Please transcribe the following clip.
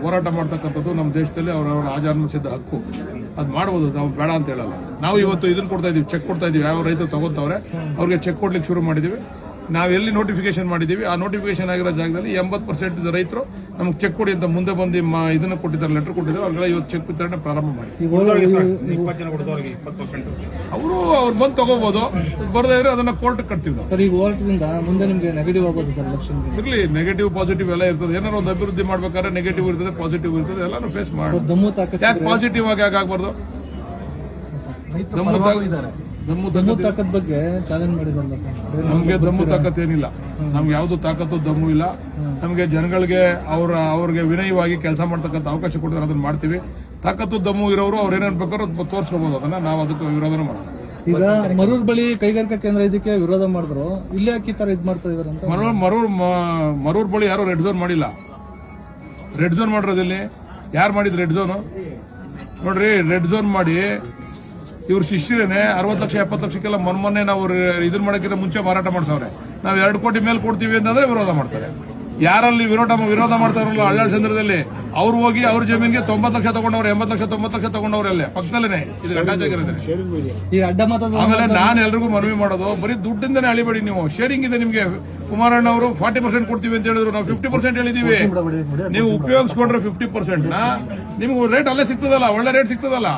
ಹೋರಾಟ ಮಾಡ್ತಕ್ಕಂಥದ್ದು ನಮ್ಮ ದೇಶದಲ್ಲಿ ಅವರವರ ಆಜಾನುಸಿದ್ಧ ಹಕ್ಕು. ಅದು ಮಾಡ್ಬೋದು, ನಾವು ಬೇಡ ಅಂತ ಹೇಳಲ್ಲ. ನಾವು ಇವತ್ತು ಇದನ್ನ ಕೊಡ್ತಾ ಇದೀವಿ, ಚೆಕ್ ಕೊಡ್ತಾ ಇದೀವಿ. ಯಾವ ರೈತರು ತಗೋತವ್ರೆ ಅವ್ರಿಗೆ ಚೆಕ್ ಕೊಡ್ಲಿಕ್ಕೆ ಶುರು ಮಾಡಿದೀವಿ. ನಾವು ಎಲ್ಲಿ ನೋಟಿಫಿಕೇಶನ್ ಮಾಡಿದೀವಿ ಆ ನೋಟಿಫಿಕೇಶನ್ ಆಗಿರೋ ಜಾಗದಲ್ಲಿ 80% ರೈತರು ನಮಗೆ ಚೆಕ್ ಕೊಡಿ ಅಂತ ಮುಂದೆ ಬಂದು ಇದನ್ನ ಕೊಟ್ಟಿದ್ದಾರೆ, ಲೆಟರ್ ಕೊಟ್ಟಿದ್ದಾರೆ. ಅವ್ರಿಗೆಲ್ಲ ಇವತ್ತು ಚೆಕ್ ವಿತರಣೆ ಪ್ರಾರಂಭ ಮಾಡಿ. ಅವರು ಬಂದು ತಗೋಬಹುದು, ಬರದೇ ಇದ್ರೆ ಅದನ್ನ ಕೋರ್ಟ್ ಕಟ್ತೀವಿ ನಾವು. ಸರ್, ಈ ಹೋರಾಟದಿಂದ ಮುಂದೆ ನಿಮಗೆ ನೆಗೆಟಿವ್ ಆಗೋದು ಸರ್ ಎಲೆಕ್ಷನ್? ಇರ್ಲಿ, ನೆಗೆಟಿವ್ ಪಾಸಿಟಿವ್ ಎಲ್ಲ ಇರ್ತದೆ. ಏನಾದ್ರು ಒಂದು ಅಭಿವೃದ್ಧಿ ಮಾಡ್ಬೇಕಾದ್ರೆ ನೆಗೆಟಿವ್ ಇರ್ತದೆ, ಪಾಸಿಟಿವ್ ಇರ್ತದೆ, ಎಲ್ಲಾನು ಫೇಸ್ ಮಾಡಿ. ಯಾಕೆ ಪಾಸಿಟಿವ್ ಆಗಿ ಆಗಬಾರ್ದು? ದಮ್ಮು ತಾಕತ್ ಬಗ್ಗೆ ಚಾಲೆಂಜ್ ಮಾಡಿದ್ರಲ್ಲ. ನಮ್ಗೆ ದಮ್ಮು ತಾಕತ್ ಏನಿಲ್ಲ, ನಮ್ಗೆ ಯಾವ್ದು ತಾಕತ್ತು ದಮ್ಮು ಇಲ್ಲ. ನಮ್ಗೆ ಜನಗಳಿಗೆ ಅವ್ರಿಗೆ ವಿನಯವಾಗಿ ಕೆಲಸ ಮಾಡ್ತಕ್ಕಂಥ ಅವಕಾಶ ಕೊಡ್ತಾರೆ, ಅದನ್ನ ಮಾಡ್ತೀವಿ. ತಾಕತ್ತು ದಮ್ಮು ಇರೋರು ಅವ್ರು ಏನೇನ್ ಬೇಕಾದ್ರೂ ತೋರಿಸ್ಕೋಬಹುದು, ಅದನ್ನ ನಾವು ಅದಕ್ಕೆ ವಿರೋಧನ ಮಾಡೋಣ. ಈಗ ಮರೂರ್ ಬಳಿ ಕೈಗಾರಿಕಾ ಕೇಂದ್ರ ಇದಕ್ಕೆ ವಿರೋಧ ಮಾಡಿದ್ರು, ಇಲ್ಲೇ ಯಾಕೆ ಈ ತರ ಇದು ಮಾಡ್ತಾ ಇದಾರೆ ಅಂತ. ಮರೂರ್ ಬಳಿ ಯಾರು ರೆಡ್ ಝೋನ್ ಮಾಡಿಲ್ಲ. ರೆಡ್ ಝೋನ್ ಮಾಡಿರೋದಿಲ್ಲಿ ಯಾರು ಮಾಡಿದ್ರು ರೆಡ್ ಝೋನ್? ನೋಡ್ರಿ, ರೆಡ್ ಝೋನ್ ಮಾಡಿ ಇವ್ರ ಶಿಷ್ಯರೇನೆ 60 ಲಕ್ಷ 70 ಲಕ್ಷಕ್ಕೆಲ್ಲ ಮೊನ್ನೆ ನಾವು ಇದನ್ನ ಮಾಡಕ್ಕಿಂತ ಮುಂಚೆ ಮಾರಾಟ ಮಾಡ್ಸವ್ರೆ. ನಾವು 2 ಕೋಟಿ ಮೇಲೆ ಕೊಡ್ತೀವಿ ಅಂತಂದ್ರೆ ವಿರೋಧ ಮಾಡ್ತಾರೆ. ಯಾರಲ್ಲಿ ವಿರೋಧ ಮಾಡ್ತಾರಲ್ಲ ಹಳ್ಳ ಚಂದ್ರದಲ್ಲಿ, ಅವ್ರು ಹೋಗಿ ಅವ್ರ ಜಮೀನಿಗೆ 90 ಲಕ್ಷ ತಗೊಂಡವ್ರೆ, 80 ಲಕ್ಷ 90 ಲಕ್ಷ ತಗೊಂಡವ್ರಲ್ಲೇ ಪಕ್ಕದಲ್ಲೇ ಇದು ಆಮೇಲೆ ನಾನು ಎಲ್ರಿಗೂ ಮನವಿ ಮಾಡೋದು, ಬರೀ ದುಡ್ಡಿಂದನೇ ಅಳಿಬೇಡಿ ನೀವು. ಶೇರಿಂಗ್ ಇದೆ ನಿಮ್ಗೆ. ಕುಮಾರಣ್ಣ ಅವರು 40% ಕೊಡ್ತೀವಿ ಅಂತ ಹೇಳಿದ್ರು, ನಾವು 50% ಹೇಳಿದೀವಿ. ನೀವು ಉಪಯೋಗಿಸ್ಕೊಂಡ್ರೆ 50% ನಿಮ್ಗೆ ರೇಟ್ ಅಲ್ಲೇ ಸಿಗ್ತದಲ್ಲ, ಒಳ್ಳೆ ರೇಟ್ ಸಿಗ್ತದಲ್ಲ.